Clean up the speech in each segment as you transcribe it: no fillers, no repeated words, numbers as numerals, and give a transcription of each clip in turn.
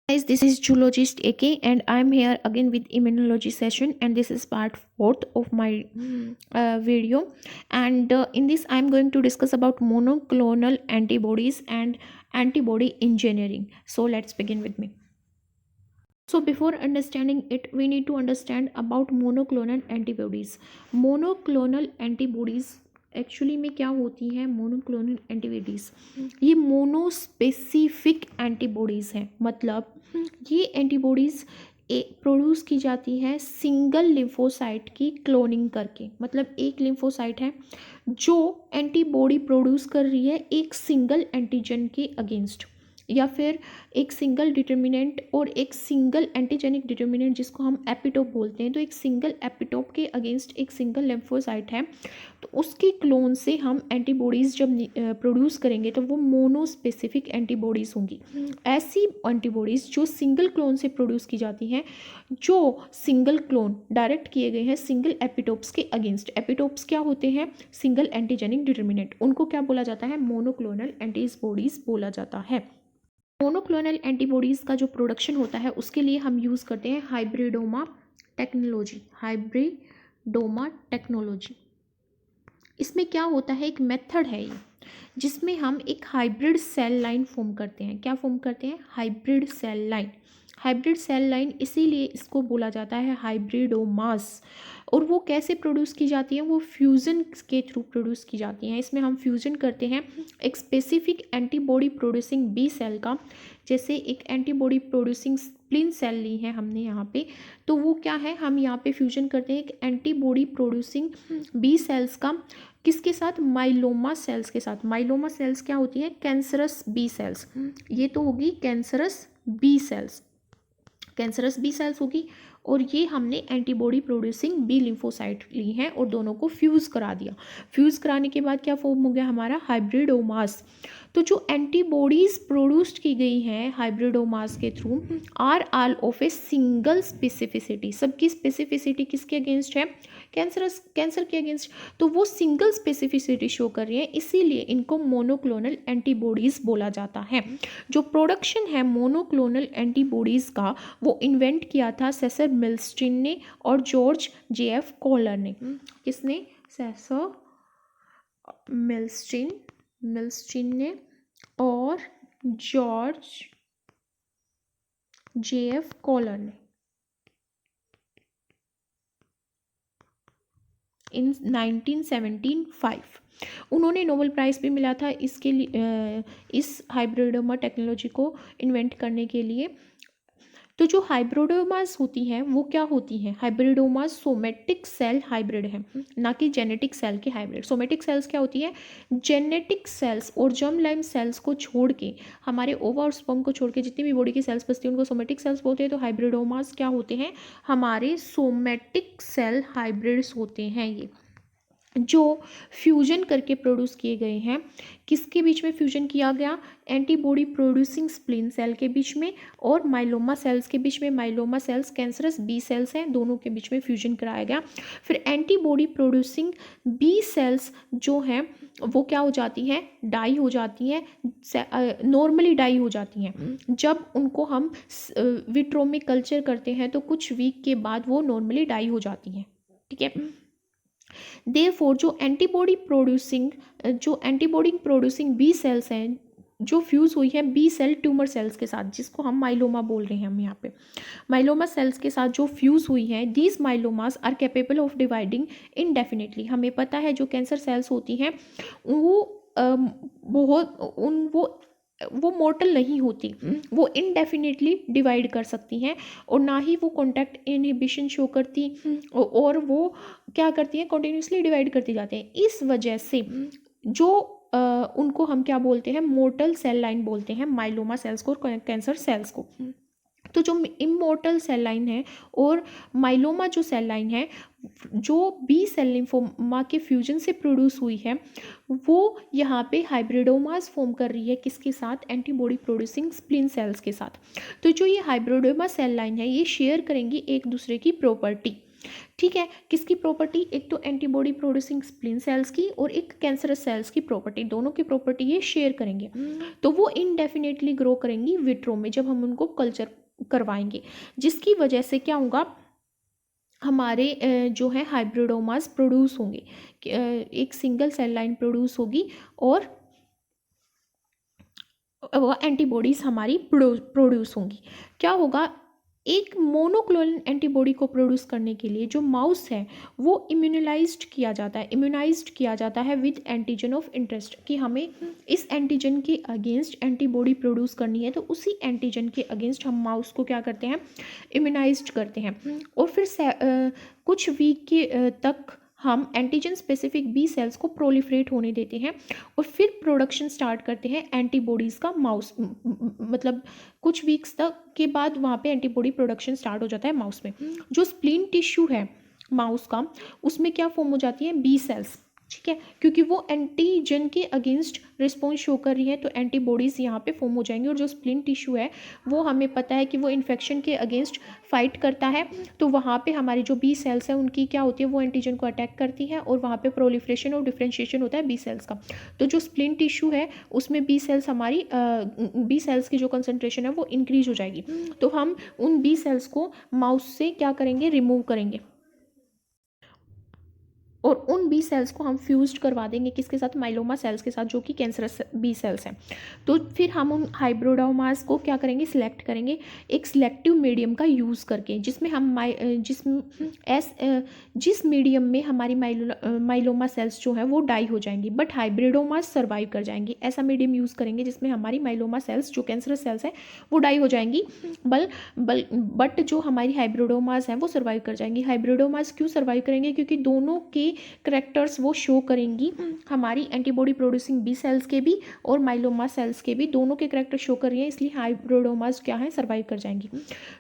Guys, this is Zoologist AK and I'm here again with immunology session, and this is part 4th of my video. And in this I'm going to discuss about monoclonal antibodies and antibody engineering. So let's begin with me. So before understanding it, we need to understand about monoclonal antibodies. Monoclonal antibodies actually में क्या होती हैं? Monoclonal antibodies ये मोनोस्पेसिफिक antibodies हैं। मतलब ये antibodies produce की जाती हैं सिंगल लिम्फोसाइट की क्लोनिंग करके। मतलब एक लिम्फोसाइट है जो एंटीबॉडी प्रोड्यूस कर रही है एक सिंगल एंटीजन के अगेंस्ट, या फिर एक सिंगल डिटर्मिनेंट और एक सिंगल एंटीजेनिक डिटर्मिनेंट जिसको हम एपिटोप बोलते हैं। तो एक सिंगल एपिटोप के अगेंस्ट एक सिंगल लिम्फोसाइट है, तो उसकी क्लोन से हम एंटीबॉडीज़ जब प्रोड्यूस करेंगे तो वो मोनोस्पेसिफिक एंटीबॉडीज़ होंगी। ऐसी एंटीबॉडीज़ जो सिंगल क्लोन से प्रोड्यूस की जाती हैं, जो सिंगल क्लोन डायरेक्ट किए गए हैं सिंगल एपिटोप्स के अगेंस्ट। एपिटोप्स क्या होते हैं? Single antigenic determinant. उनको क्या बोला जाता है? मोनोक्लोनल एंटीबॉडीज़ बोला जाता है। मोनोक्लोनल एंटीबॉडीज़ का जो प्रोडक्शन होता है उसके लिए हम यूज़ करते हैं हाइब्रिडोमा टेक्नोलॉजी। हाइब्रिडोमा टेक्नोलॉजी इसमें क्या होता है? एक मेथड है ये जिसमें हम एक हाइब्रिड सेल लाइन फॉर्म करते हैं। क्या फॉर्म करते हैं? Hybrid cell line. Hybrid cell line इसीलिए इसको बोला जाता है हाइब्रिडोमास। और वो कैसे प्रोड्यूस की जाती है? वो फ्यूज़न के थ्रू प्रोड्यूस की जाती हैं। इसमें हम फ्यूज़न करते हैं एक specific antibody producing B cell का। जैसे एक एंटीबॉडी प्रोड्यूसिंग स्प्लिन सेल ली है हमने यहाँ पे, तो वो क्या है? हम यहाँ पे फ्यूजन करते हैं एक एंटीबॉडी प्रोड्यूसिंग बी सेल्स का। किसके साथ? माइलोमा सेल्स के साथ। माइलोमा सेल्स क्या होती है? Cancerous B cells. ये तो होगी cancerous B cells, cancerous B cells होगी। और ये हमने एंटीबॉडी प्रोड्यूसिंग बी लिम्फोसाइट ली हैं और दोनों को फ्यूज़ करा दिया। फ्यूज़ कराने के बाद क्या फॉर्म हो गया हमारा? हाइब्रिडोमास। तो जो एंटीबॉडीज़ प्रोड्यूस्ड की गई हैं हाइब्रिडोमास के through are all of a single specificity. सबकी स्पेसिफिसिटी किसके अगेंस्ट है? कैंसर के अगेंस्ट। तो वो सिंगल स्पेसिफिसिटी शो कर रही है, इसीलिए इनको मोनोक्लोनल एंटीबॉडीज़ बोला जाता है। जो प्रोडक्शन है मोनोक्लोनल एंटीबॉडीज़ का वो इन्वेंट किया था सेसर मिल्स्टीन ने और जॉर्ज JF कॉलर ने। किसने? सेसर मिल्स्टीन ने और जॉर्ज JF कॉलर ने इन 1975। उन्होंने नोबेल प्राइज़ भी मिला था इसके लिए, इस हाइब्रिडोमा टेक्नोलॉजी को इन्वेंट करने के लिए। तो जो हाइब्रिडोमास होती हैं वो क्या होती हैं? हाइब्रिडोमास सोमेटिक सेल हाइब्रिड है, ना कि जेनेटिक सेल के हाइब्रिड। सोमेटिक सेल्स क्या होती है? जेनेटिक सेल्स और जर्म लाइन सेल्स को छोड़ के, हमारे ओवा और स्पर्म को छोड़ के जितनी भी बॉडी की सेल्स बचती हैं उनको सोमेटिक सेल्स बोलते हैं। तो हाइब्रिडोमास क्या होते हैं? हमारे सोमेटिक सेल हाइब्रिड्स होते हैं ये, जो फ्यूजन करके प्रोड्यूस किए गए हैं। किसके बीच में फ्यूजन किया गया? एंटीबॉडी प्रोड्यूसिंग स्प्लिन सेल के बीच में और माइलोमा सेल्स के बीच में। Myeloma cells cancerous B cells हैं, दोनों के बीच में फ्यूजन कराया गया। फिर एंटीबॉडी प्रोड्यूसिंग बी सेल्स जो हैं वो क्या हो जाती हैं? डाई हो जाती हैं, नॉर्मली डाई हो जाती हैं। जब उनको हम विट्रो में कल्चर करते हैं तो कुछ वीक के बाद वो नॉर्मली डाई हो जाती हैं। ठीक है। देयरफॉर जो एंटीबॉडी प्रोड्यूसिंग बी सेल्स हैं जो फ्यूज़ हुई है बी सेल ट्यूमर सेल्स के साथ, जिसको हम माइलोमा बोल रहे हैं हम यहाँ पे, माइलोमा सेल्स के साथ जो फ्यूज़ हुई हैं, these myelomas are capable of dividing indefinitely. हमें पता है जो कैंसर सेल्स होती हैं वो वो मोर्टल नहीं होती, वो इनडेफिनेटली डिवाइड कर सकती हैं और ना ही वो कॉन्टैक्ट इनहिबिशन शो करती, और वो क्या करती हैं? कॉन्टिन्यूसली डिवाइड करती जाते हैं। इस वजह से जो उनको हम क्या बोलते हैं? मोर्टल सेल लाइन बोलते हैं माइलोमा सेल्स को और कैंसर सेल्स को। तो जो इमोर्टल सेल लाइन है और माइलोमा जो सेल लाइन है जो बी सेल लिम्फोमा के फ्यूजन से प्रोड्यूस हुई है, वो यहाँ पे हाइब्रिडोमास फॉर्म कर रही है। किसके साथ? एंटीबॉडी प्रोड्यूसिंग स्प्लिन सेल्स के साथ। तो जो ये हाइब्रिडोमा सेल लाइन है ये शेयर करेंगी एक दूसरे की प्रॉपर्टी। ठीक है, किसकी प्रॉपर्टी, एक तो एंटीबॉडी प्रोड्यूसिंग स्प्लीन सेल्स की और एक कैंसरस सेल्स की प्रॉपर्टी, दोनों की प्रॉपर्टी ये शेयर करेंगे। तो वो इनडेफिनेटली ग्रो करेंगी विट्रो में जब हम उनको कल्चर करवाएंगे, जिसकी वजह से क्या होगा, हमारे जो है हाइब्रिडोमास प्रोड्यूस होंगे, एक सिंगल सेल लाइन प्रोड्यूस होगी और वो एंटीबॉडीज़ हमारी प्रोड्यूस होंगी। क्या होगा, एक मोनोक्लोनल एंटीबॉडी को प्रोड्यूस करने के लिए जो माउस है वो इम्यूनलाइज्ड किया जाता है, इम्यूनाइज्ड किया जाता है विद एंटीजन ऑफ इंटरेस्ट, कि हमें इस एंटीजन के अगेंस्ट एंटीबॉडी प्रोड्यूस करनी है, तो उसी एंटीजन के अगेंस्ट हम माउस को क्या करते हैं, इम्यूनाइज्ड करते हैं। और फिर कुछ वीक के तक हम एंटीजन स्पेसिफिक बी सेल्स को प्रोलिफरेट होने देते हैं और फिर प्रोडक्शन स्टार्ट करते हैं एंटीबॉडीज़ का माउस, मतलब कुछ वीक्स तक के बाद वहाँ पे एंटीबॉडी प्रोडक्शन स्टार्ट हो जाता है माउस में। जो स्प्लीन टिश्यू है माउस का, उसमें क्या फॉर्म हो जाती है, बी सेल्स, ठीक है, क्योंकि वो एंटीजन के अगेंस्ट रिस्पॉन्स शो कर रही है तो एंटीबॉडीज़ यहाँ पे फॉर्म हो जाएंगी। और जो स्प्लीन टिश्यू है वो हमें पता है कि वो इन्फेक्शन के अगेंस्ट फाइट करता है, तो वहाँ पे हमारी जो बी सेल्स है उनकी क्या होती है, वो एंटीजन को अटैक करती है और वहाँ पे प्रोलिफ्रेशन और डिफ्रेंशिएशन होता है बी सेल्स का। तो जो स्प्लीन टिश्यू है उसमें बी सेल्स हमारी बी सेल्स की जो कंसनट्रेशन है वो इंक्रीज हो जाएगी, तो हम उन बी सेल्स को माउस से क्या करेंगे, रिमूव करेंगे और उन बी सेल्स को हम फ्यूज्ड करवा देंगे किसके साथ, माइलोमा सेल्स के साथ, जो कि कैंसरस बी सेल्स हैं। तो फिर हम उन हाइब्रिडोमास को क्या करेंगे, सिलेक्ट करेंगे एक सिलेक्टिव मीडियम का यूज़ करके, जिसमें हम जिस मीडियम में हमारी माइलोमा सेल्स जो है वो डाई हो जाएंगी बट हाइब्रिडोमास सर्वाइव कर जाएंगी। ऐसा मीडियम यूज़ करेंगे जिसमें हमारी माइलोमा सेल्स जो कैंसरस सेल्स हैं वो डाई हो जाएंगी, बट जो हमारी हाइब्रिडोमास हैं वो सर्वाइव कर जाएंगी। हाइब्रिडोमास क्यों सर्वाइव करेंगे, क्योंकि दोनों के करेक्टर्स वो शो करेंगी, हमारी एंटीबॉडी प्रोड्यूसिंग बी सेल्स के भी और माइलोमा सेल्स के भी, दोनों के करेक्टर शो कर रही हैं, इसलिए हाइब्रिडोमास क्या है, सर्वाइव कर जाएंगी।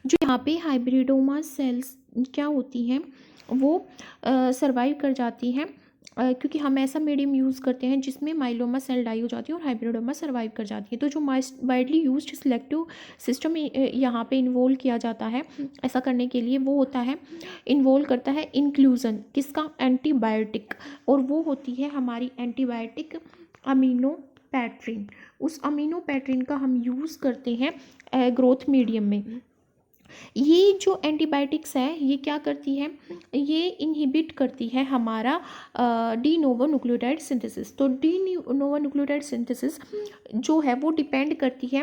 जो यहाँ पे हाइब्रिडोमा सेल्स क्या होती हैं वो सर्वाइव कर जाती हैं क्योंकि हम ऐसा मीडियम यूज़ करते हैं जिसमें माइलोमा सेल डाई हो जाती है और हाइब्रिडोमा सर्वाइव कर जाती है। तो जो वाइडली यूज्ड सिलेक्टिव सिस्टम यहाँ पे इन्वॉल्व किया जाता है ऐसा करने के लिए, वो होता है, इन्वॉल्व करता है इंक्लूजन किसका, एंटीबायोटिक, और वो होती है हमारी एंटीबायोटिक अमीनोपेट्रिन। उस अमीनोपेट्रिन का हम यूज़ करते हैं ग्रोथ मीडियम में। ये जो एंटीबायोटिक्स है ये क्या करती है, ये इनहिबिट करती है हमारा डी नोवो न्यूक्लियोटाइड सिंथेसिस। तो डी नोवो न्यूक्लियोटाइड सिंथेसिस जो है वो डिपेंड करती है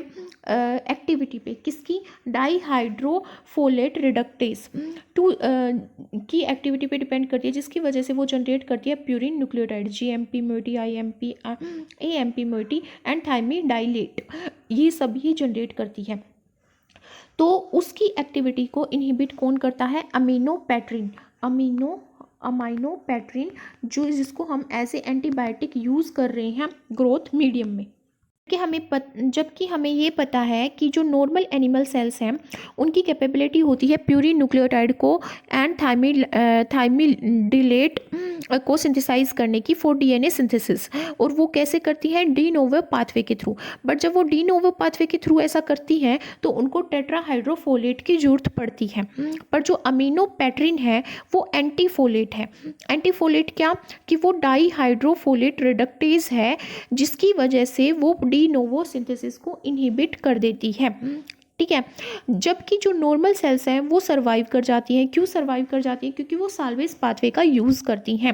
एक्टिविटी पे, किसकी, डाईहाइड्रोफोलेट रिडक्टेज टू की एक्टिविटी पे डिपेंड करती है, जिसकी वजह से वो जनरेट करती है purine nucleotide, GMP moiety, IMP, AMP moiety and thymidylate, ये सभी जनरेट करती है। तो उसकी एक्टिविटी को इनहिबिट कौन करता है, अमीनोपेट्रिन, अमाइनोपेट्रिन, जो जिसको हम एज ए एंटीबायोटिक यूज़ कर रहे हैं ग्रोथ मीडियम में। जबकि हमें ये पता है कि जो नॉर्मल एनिमल सेल्स हैं उनकी कैपेबिलिटी होती है प्यूरिन न्यूक्लियोटाइड को एंड थाइमिडिलेट को सिंथेसाइज करने की फॉर डीएनए सिंथेसिस, और वो कैसे करती है, डी नोवो पाथवे के थ्रू। बट जब वो डी नोवो पाथवे के थ्रू ऐसा करती है तो उनको टेट्राहाइड्रोफोलेट की जरूरत पड़ती है। पर जो अमीनोपेट्रिन है वो एंटीफोलेट है। एंटीफोलेट क्या, कि वो डाईहाइड्रोफोलेट रिडक्टेज है, जिसकी वजह से वो डी नोवो सिंथेसिस को इनहिबिट कर देती है। ठीक है, जबकि जो नॉर्मल सेल्स हैं वो सर्वाइव कर जाती हैं। क्यों सर्वाइव कर जाती हैं, क्योंकि वो साल्वेज पाथवे का यूज़ करती हैं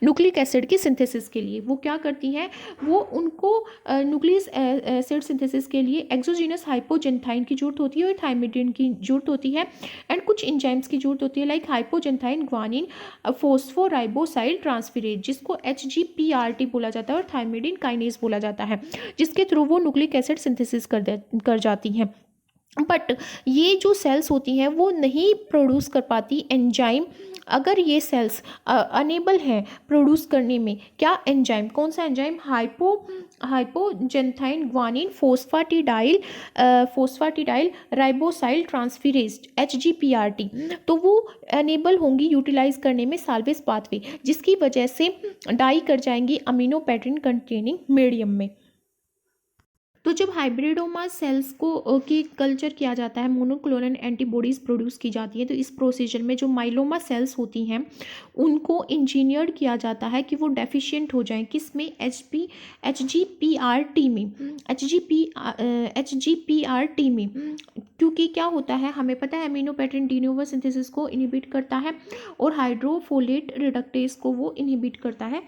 न्यूक्लिक एसिड की सिंथेसिस के लिए। वो क्या करती हैं, वो उनको न्यूक्लिक एसिड सिंथेसिस के लिए एक्सोजीनस हाइपोजेंथाइन की जरूरत होती है और थाइमिडिन की जरूरत होती है एंड कुछ एंजाइम्स की जरूरत होती है, लाइक हाइपोजेंथाइन ग्वानिन फोस्फोराइबोसाइल ट्रांसफेरेज, जिसको HGPRT बोला जाता है, और थाइमिडिन काइनेज बोला जाता है, जिसके थ्रू वो न्यूक्लिक एसिड सिंथेसिस कर जाती हैं। बट ये जो सेल्स होती हैं वो नहीं प्रोड्यूस कर पाती एंजाइम। अगर ये सेल्स अनेबल हैं प्रोड्यूस करने में, क्या एंजाइम, कौन सा एंजाइम, हाइपोजेंथाइन ग्वानिन फोस्फाटिडाइल राइबोसाइल ट्रांसफेरेज HGPRT, तो वो अनेबल होंगी यूटिलाइज करने में साल्वेज पाथवे, जिसकी वजह से डाई कर जाएंगी अमीनोपेट्रिन कंटेनिंग मीडियम में। तो जब हाइब्रिडोमा सेल्स को की कल्चर किया जाता है, मोनोक्लोनल एंटीबॉडीज़ प्रोड्यूस की जाती है, तो इस प्रोसीजर में जो माइलोमा सेल्स होती हैं उनको इंजीनियर्ड किया जाता है कि वो डेफिशिएंट हो जाएं, किस में, HGPRT में, HGPRT में। क्योंकि क्या होता है, हमें पता है amino pattern de novo synthesis को इनहिबिट करता है और हाइड्रोफोलेट रिडक्टेज को वो इनहिबिट करता है,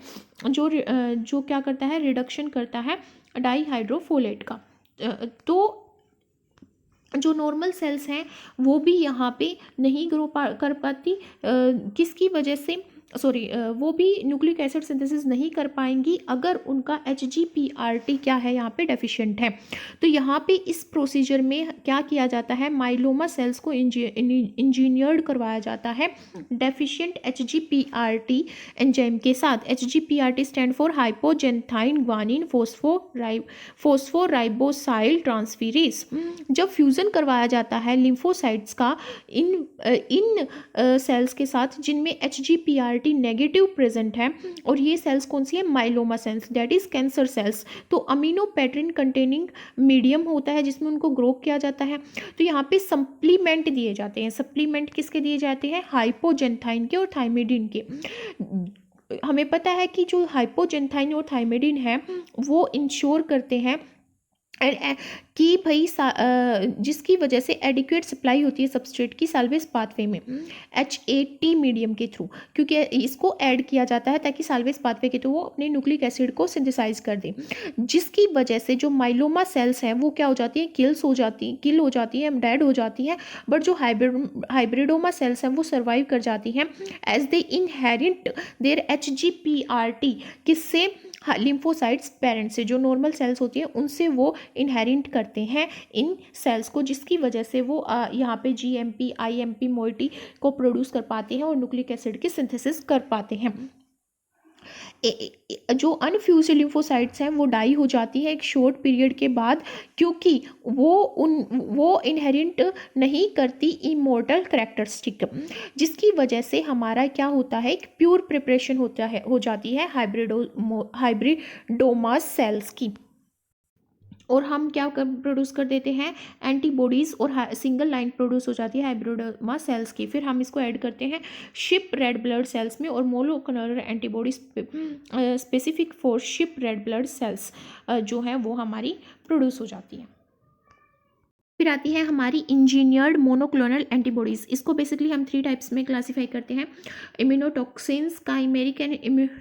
जो क्या करता है, रिडक्शन करता है डाईहाइड्रोफोलेट का। तो जो नॉर्मल सेल्स हैं वो भी यहाँ पे नहीं ग्रो कर पाती, किसकी वजह से, सॉरी, वो भी न्यूक्लिक एसिड सिंथेसिस नहीं कर पाएंगी अगर उनका HGPRT क्या है, यहाँ पे डेफिशिएंट है। तो यहाँ पे इस प्रोसीजर में क्या किया जाता है, माइलोमा सेल्स को इंजीनियर्ड करवाया जाता है डेफिशिएंट HGPRT एंजाइम के साथ। HGPRT stand for hypoxanthine guanine phosphoribosyl transferase. जब फ्यूज़न करवाया जाता है लिम्फोसाइट्स का इन सेल्स के साथ जिनमें HGPRT नेगेटिव प्रेजेंट है, और ये सेल्स कौन सी है, myeloma sales, that is cancer cells. तो अमीनो पैटर्न कंटेनिंग मीडियम होता है जिसमें उनको ग्रो किया जाता है। तो यहाँ पे सप्लीमेंट दिए जाते हैं, सप्लीमेंट किसके दिए जाते हैं, हाइपोजेंथाइन के और थाइमिडिन के। हमें पता है कि जो हाइपोजेंथाइन और थाइमिडिन है वो इंश्योर करते हैं कि भाई जिसकी वजह से एडिक्वेट सप्लाई होती है सबस्ट्रेट की साल्वेज पाथवे में HAT मीडियम के थ्रू, क्योंकि इसको ऐड किया जाता है ताकि साल्वेज पाथवे के थ्रू वो अपने न्यूक्लिक एसिड को सिंथेसाइज कर दें, जिसकी वजह से जो माइलोमा सेल्स हैं वो क्या हो जाती हैं, किल हो जाती हैं, डेड हो जाती हैं। बट जो हाइब्रिडोमा सेल्स हैं वो सर्वाइव कर जाती हैं as they inherit their HGPRT, किससे, लिम्फोसाइट्स पेरेंट से, जो नॉर्मल सेल्स होती हैं उनसे वो इनहेरिट करते हैं इन सेल्स को, जिसकी वजह से वो यहाँ पे GMP IMP मोइटी को प्रोड्यूस कर पाते हैं और न्यूक्लिक एसिड की सिंथेसिस कर पाते हैं। जो अनफ्यूज्ड लिम्फोसाइट्स हैं वो डाई हो जाती है एक शॉर्ट पीरियड के बाद, क्योंकि वो इनहेरिट नहीं करती इमोर्टल करैक्टरिस्टिक, जिसकी वजह से हमारा क्या होता है, एक प्योर प्रिपरेशन हो जाती है हाइब्रिडोमा सेल्स की, और हम क्या प्रोड्यूस कर देते हैं, एंटीबॉडीज़, और सिंगल लाइन प्रोड्यूस हो जाती है हाइब्रिडोमा सेल्स की। फिर हम इसको ऐड करते हैं शिप रेड ब्लड सेल्स में, और monoclonal antibody specific for ship red blood cells जो हैं वो हमारी प्रोड्यूस हो जाती है। फिर आती है हमारी इंजीनियर्ड मोनोक्लोनल एंटीबॉडीज़। इसको बेसिकली हम 3 टाइप्स में क्लासीफाई करते हैं, immunotoxins, chimeric and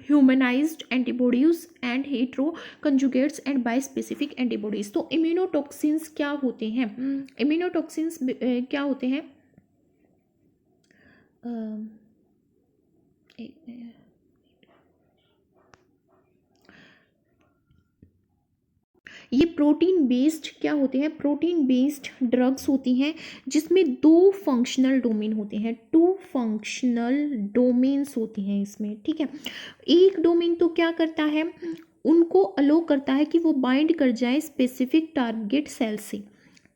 humanised antibodies, and heteroconjugates and bispecific antibodies. तो इम्यूनोटॉक्सिन्स क्या होते हैं, इम्यूनोटॉक्सिन्स क्या होते हैं, ये प्रोटीन बेस्ड क्या होते हैं, प्रोटीन बेस्ड ड्रग्स होती हैं जिसमें 2 फंक्शनल डोमेन होते हैं, 2 फंक्शनल डोमेन्स होती हैं इसमें, ठीक है। एक डोमेन तो क्या करता है, उनको अलो करता है कि वो बाइंड कर जाए स्पेसिफिक टारगेट सेल से,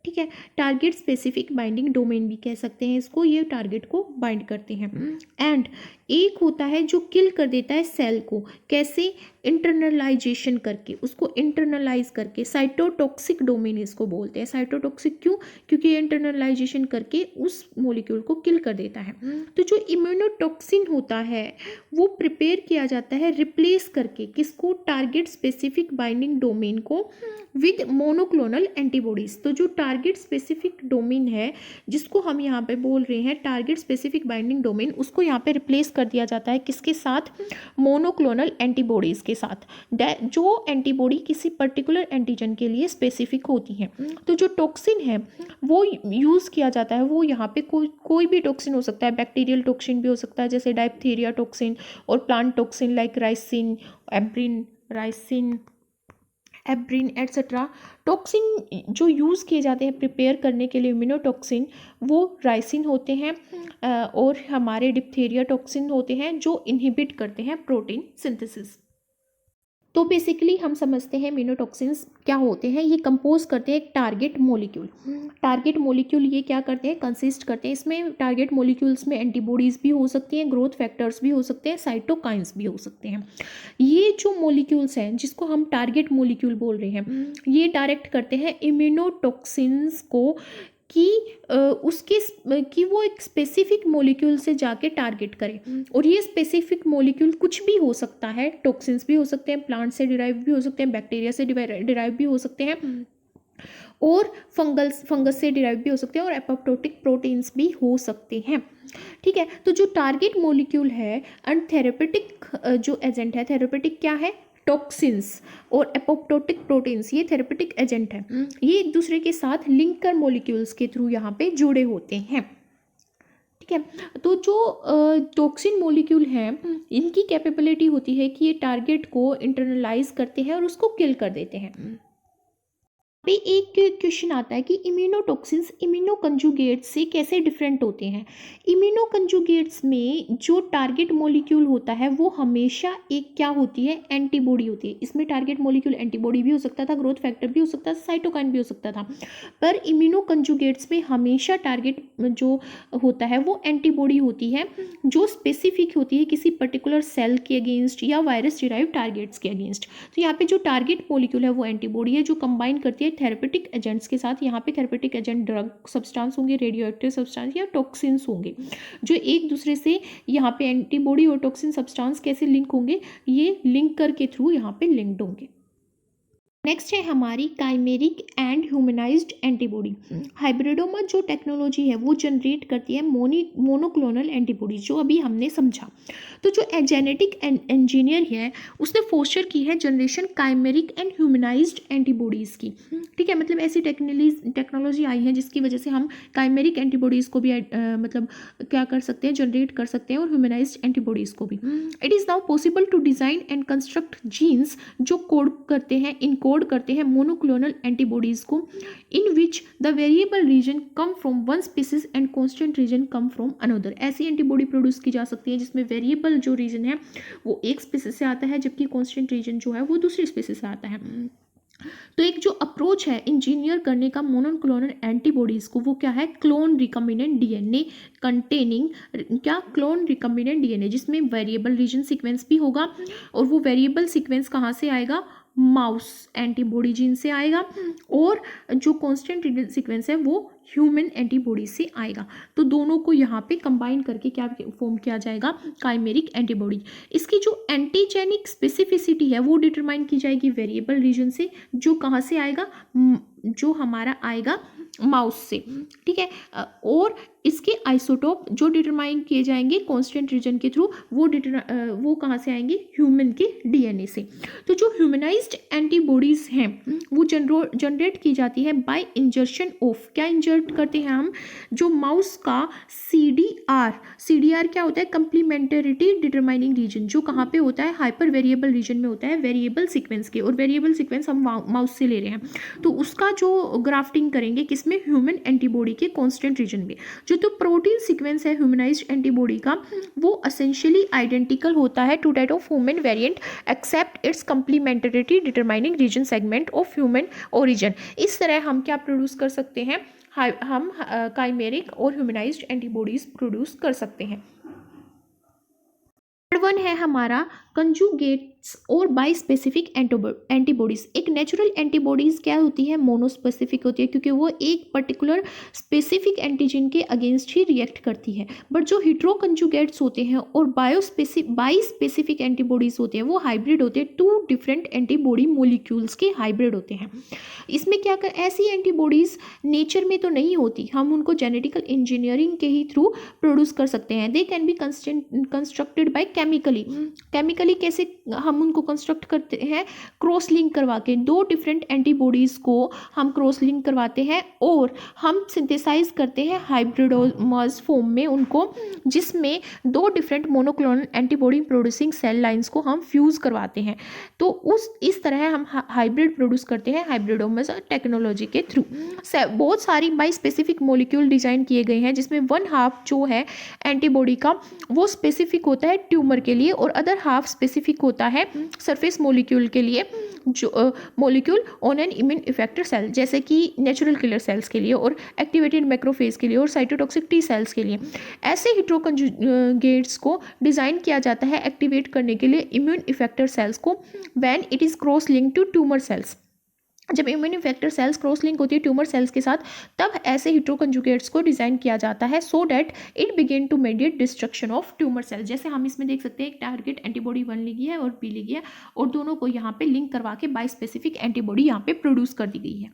ठीक है, टारगेट स्पेसिफिक बाइंडिंग डोमेन भी कह सकते हैं इसको, ये टारगेट को बाइंड करते हैं। एंड एक होता है जो किल कर देता है सेल को, कैसे, इंटरनलाइजेशन करके, उसको इंटरनलाइज करके, साइटोटॉक्सिक डोमेन इसको बोलते हैं। साइटोटॉक्सिक क्यों, क्योंकि इंटरनलाइजेशन करके उस मॉलिक्यूल को किल कर देता है। तो जो इम्यूनोटॉक्सिन होता है वो प्रिपेयर किया जाता है रिप्लेस करके, किसको, टारगेट स्पेसिफिक बाइंडिंग डोमेन को विद मोनोक्लोनल एंटीबॉडीज। तो जो टारगेट स्पेसिफिक डोमेन है जिसको हम यहाँ पे बोल रहे हैं टारगेट स्पेसिफिक बाइंडिंग डोमेन, उसको यहाँ पे रिप्लेस कर दिया जाता है किसके साथ, मोनोक्लोनल एंटीबॉडीज के साथ, जो एंटीबॉडी किसी पर्टिकुलर एंटीजन के लिए स्पेसिफिक होती हैं। तो जो टॉक्सिन है वो यूज़ किया जाता है, वो यहाँ पे कोई भी टॉक्सिन हो सकता है, बैक्टीरियल टॉक्सिन भी हो सकता है जैसे डायप्थीरिया टॉक्सिन, और plant toxin like ricin, abrin etcetera. Toxin जो यूज़ किए जाते हैं प्रिपेयर करने के लिए इम्यूनोटॉक्सिन, वो राइसिन होते हैं, और हमारे डिप्थीरिया टॉक्सिन होते हैं जो इनहिबिट करते हैं प्रोटीन सिंथेसिस। तो बेसिकली हम समझते हैं इम्यूनोटॉक्सिन्स क्या होते हैं। ये कंपोज करते हैं एक टारगेट मोलिक्यूल। टारगेट मोलिक्यूल ये क्या करते हैं, कंसिस्ट करते हैं। इसमें टारगेट मोलिक्यूल्स में एंटीबॉडीज़ भी हो सकती हैं, ग्रोथ फैक्टर्स भी हो सकते हैं, साइटोकाइंस भी हो सकते हैं। ये जो मोलिक्यूल्स हैं जिसको हम टारगेट मोलिक्यूल बोल रहे हैं, ये डायरेक्ट करते हैं इम्यूनोटॉक्सिन्स को कि कि वो एक स्पेसिफिक मोलिक्यूल से जाके टारगेट करें। और ये स्पेसिफिक मोलिक्यूल कुछ भी हो सकता है, टॉक्सिन्स भी हो सकते हैं, प्लांट से डिराइव भी हो सकते हैं, बैक्टीरिया से डिराइव भी हो सकते हैं, और फंगस से डिराइव भी हो सकते हैं, और एपोप्टोटिक प्रोटीन्स भी हो सकते हैं। ठीक है, तो जो टारगेट मोलिक्यूल है एंड थेरेपेटिक जो एजेंट है, थेरेपेटिक क्या है, टॉक्सिन्स और एपोप्टोटिक प्रोटीन्स, ये थेरेपेटिक एजेंट है। ये एक दूसरे के साथ लिंकर मोलिक्यूल्स के थ्रू यहाँ पे जुड़े होते हैं। ठीक है, तो जो टॉक्सिन मोलिक्यूल हैं, इनकी कैपेबिलिटी होती है कि ये टारगेट को इंटरनलाइज करते हैं और उसको किल कर देते हैं। पे एक क्वेश्चन आता है कि इम्यूनोटॉक्सिन्स इम्यूनोकंजुगेट्स से कैसे डिफरेंट होते हैं। इम्यूनोकंजुगेट्स में जो टारगेट मॉलिक्यूल होता है वो हमेशा एक क्या होती है, एंटीबॉडी होती है। इसमें टारगेट मॉलिक्यूल एंटीबॉडी भी हो सकता था, ग्रोथ फैक्टर भी हो सकता था, साइटोकाइन भी हो सकता था, पर इम्यूनोकंजुगेट्स में हमेशा टारगेट जो होता है वो एंटीबॉडी होती है, जो स्पेसिफिक होती है किसी पर्टिकुलर सेल के अगेंस्ट या वायरस डिराइव टारगेट्स के अगेंस्ट। तो यहाँ पे जो टारगेट मॉलिक्यूल है वो एंटीबॉडी है, जो कंबाइन करती है थेरेपेटिक एजेंट्स के साथ। यहाँ पे थेरेपेटिक एजेंट ड्रग सब्सटेंस होंगे, रेडियो एक्टिव सब्सटेंस या टॉक्सिन्स होंगे, जो एक दूसरे से यहाँ पे एंटीबॉडी और टॉक्सिन सब्सटेंस कैसे लिंक होंगे, ये लिंक करके थ्रू यहाँ पे लिंक्ड होंगे। नेक्स्ट है हमारी chimeric and humanised antibody. Hybridoma जो टेक्नोलॉजी है वो जनरेट करती है मोनोक्लोनल एंटीबॉडी, जो अभी हमने समझा। तो जो जेनेटिक इंजीनियर है उसने फोस्टर की है generation chimeric and humanised antibodies की। ठीक है, मतलब ऐसी टेक्नोलॉजी आई है जिसकी वजह से हम काइमेरिक एंटीबॉडीज़ को भी मतलब क्या कर सकते हैं, जनरेट कर सकते हैं, और ह्यूमनाइज्ड एंटीबॉडीज़ को भी। It is now possible to design and construct genes जो कोड करते हैं, इनकोड करते हैं मोनोक्लोनल एंटीबॉडीज को, in which the variable region come from one species and constant region come from another. ऐसी एंटीबॉडी प्रोड्यूस की जा सकती है जिसमें वेरिएबल जो रीजन है वो एक स्पीसीज से आता है, जबकि कांस्टेंट रीजन जो है वो दूसरी स्पीसीज से आता है। तो एक जो अप्रोच है इंजीनियर करने का मोनोक्लोनल एंटीबॉडीज को, वो क्या है, क्लोन रिकम्बिनेंट डीएनए कंटेनिंग, क्या, क्लोन रिकम्बिनेंट डीएनए, जिसमें वेरिएबल रीजन सीक्वेंस भी होगा, और वो वेरिएबल सीक्वेंस कहाँ से आएगा, माउस एंटीबॉडी जीन से आएगा, और जो कांस्टेंट सीक्वेंस है वो ह्यूमन एंटीबॉडी से आएगा। तो दोनों को यहाँ पे कंबाइन करके क्या फॉर्म किया जाएगा, काइमेरिक एंटीबॉडी। इसकी जो एंटीजेनिक स्पेसिफिसिटी है वो डिटरमाइन की जाएगी वेरिएबल रीजन से, जो कहाँ से आएगा, जो हमारा आएगा माउस से। ठीक है, और इसके आइसोटोप जो डिटरमाइन किए जाएंगे कांस्टेंट रीजन के थ्रू, वो कहाँ से आएंगे, ह्यूमन के डीएनए से। तो जो ह्यूमनाइज्ड एंटीबॉडीज हैं वो जनरेट की जाती है बाय इंजर्शन ऑफ, क्या इंजर्ट करते हैं हम, जो माउस का सीडीआर क्या होता है, कंप्लीमेंटरिटी डिटरमाइनिंग रीजन, जो कहाँ पे होता है, हाइपर वेरिएबल रीजन में होता है, वेरिएबल सीक्वेंस के, और वेरिएबल सीक्वेंस हम माउस से ले रहे हैं, तो उसका जो ग्राफ्टिंग करेंगे किसमें, ह्यूमन एंटीबॉडी के कांस्टेंट रीजन में। जो तो प्रोटीन सीक्वेंस है ह्यूमनाइज्ड एंटीबॉडी का, वो एसेंशियली आइडेंटिकल होता है to that of human variant except its complementarity determining region segment of human origin. इस तरह हम क्या प्रोड्यूस कर सकते हैं, हम काइमेरिक और ह्यूमनाइज्ड एंटीबॉडीज प्रोड्यूस कर सकते हैं। थर्ड वन है हमारा कंजुगेट्स और बाई स्पेसिफिक एंटीबॉडीज। एक नेचुरल एंटीबॉडीज क्या होती है, मोनोस्पेसिफिक होती है, क्योंकि वो एक पर्टिकुलर स्पेसिफिक एंटीजन के अगेंस्ट ही रिएक्ट करती है। बट जो हिट्रो कंजुगेट्स होते हैं और बाई स्पेसिफिक एंटीबॉडीज होते हैं वो हाइब्रिड होते हैं, टू डिफरेंट एंटीबॉडी मोलिक्यूल्स के हाइब्रिड होते हैं। इसमें क्या कर, ऐसी एंटीबॉडीज नेचर में तो नहीं होती, हम उनको जेनेटिकल इंजीनियरिंग के ही थ्रू प्रोड्यूस कर सकते हैं। They can be constructed by chemically कैसे हम उनको कंस्ट्रक्ट करते हैं, क्रॉस लिंक करवा के, दो डिफरेंट एंटीबॉडीज को हम क्रॉस लिंक करवाते हैं और हम सिंथेसाइज करते हैं हाइब्रिडोमर्स फॉर्म में उनको, जिसमें दो different monoclonal antibody producing cell lines को हम फ्यूज करवाते हैं। तो इस तरह हम हाइब्रिड प्रोड्यूस करते हैं हाइब्रिडोमर्स टेक्नोलॉजी के थ्रू। बहुत सारी बाई स्पेसिफिक मोलिक्यूल डिजाइन किए गए हैं, जिसमें वन हाफ जो है एंटीबॉडी का वो स्पेसिफिक होता है ट्यूमर के लिए, और अदर हाफ स्पेसिफिक होता है है सरफेस मोलिक्यूल के लिए, जो molecule on an immune effector cell, जैसे कि नेचुरल किलर सेल्स के लिए और एक्टिवेटेड मैक्रोफेज के लिए और साइटोटॉक्सिक टी सेल्स के लिए। ऐसे हेट्रोकंजुगेट्स को डिज़ाइन किया जाता है एक्टिवेट करने के लिए इम्यून इफेक्टर सेल्स को when it is cross link to tumour cells. जब immune effector cells cross link होती है ट्यूमर सेल्स के साथ, तब ऐसे हेट्रोकंजुगेट्स को डिज़ाइन किया जाता है so that it begin to mediate destruction of tumour cell. जैसे हम इसमें देख सकते हैं एक टारगेट एंटीबॉडी 1 ली गई है और बी ली गई है, और दोनों को यहाँ पे लिंक करवा के बाई स्पेसिफिक एंटीबॉडी यहाँ पे प्रोड्यूस कर दी गई है।